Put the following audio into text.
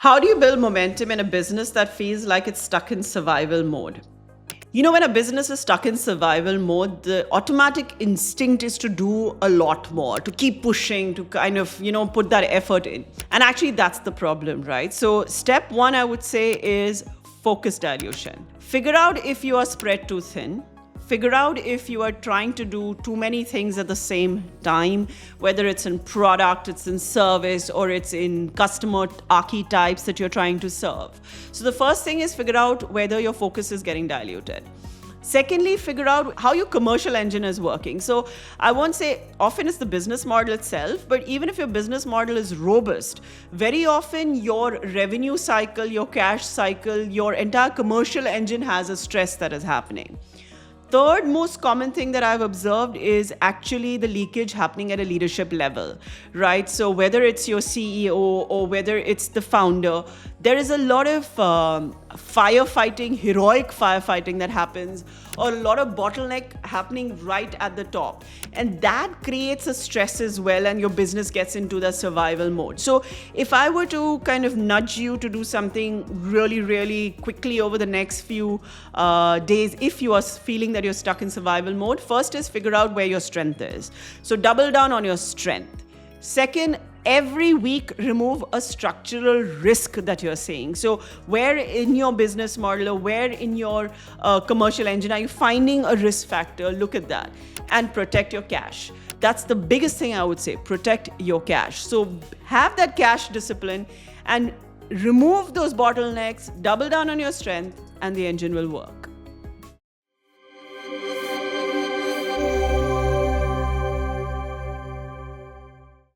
How do you build momentum in a business that feels like it's stuck in survival mode? When a business is stuck in survival mode, the automatic instinct is to do a lot more, to keep pushing, to kind of, put that effort in. And actually, that's the problem, right? So, step one, I would say, is focus dilution. Figure out if you are spread too thin. Figure out if you are trying to do too many things at the same time, whether it's in product, it's in service, or it's in customer archetypes that you're trying to serve. So the first thing is figure out whether your focus is getting diluted. Secondly, figure out how your commercial engine is working. So I won't say often it's the business model itself, but even if your business model is robust, very often your revenue cycle, your cash cycle, your entire commercial engine has a stress that is happening. Third most common thing that I've observed is actually the leakage happening at a leadership level, right? So whether it's your CEO or whether it's the founder, there is a lot of firefighting, heroic firefighting that happens, or a lot of bottleneck happening right at the top. And that creates a stress as well, and your business gets into the survival mode. So if I were to kind of nudge you to do something really, really quickly over the next few days, if you are feeling that you're stuck in survival mode, first is figure out where your strength is. So double down on your strength. Second, every week remove a structural risk that you're seeing. So where in your business model or where in your commercial engine are you finding a risk factor? Look at that and protect your cash. That's the biggest thing I would say, protect your cash. So have that cash discipline and remove those bottlenecks, double down on your strength, and the engine will work.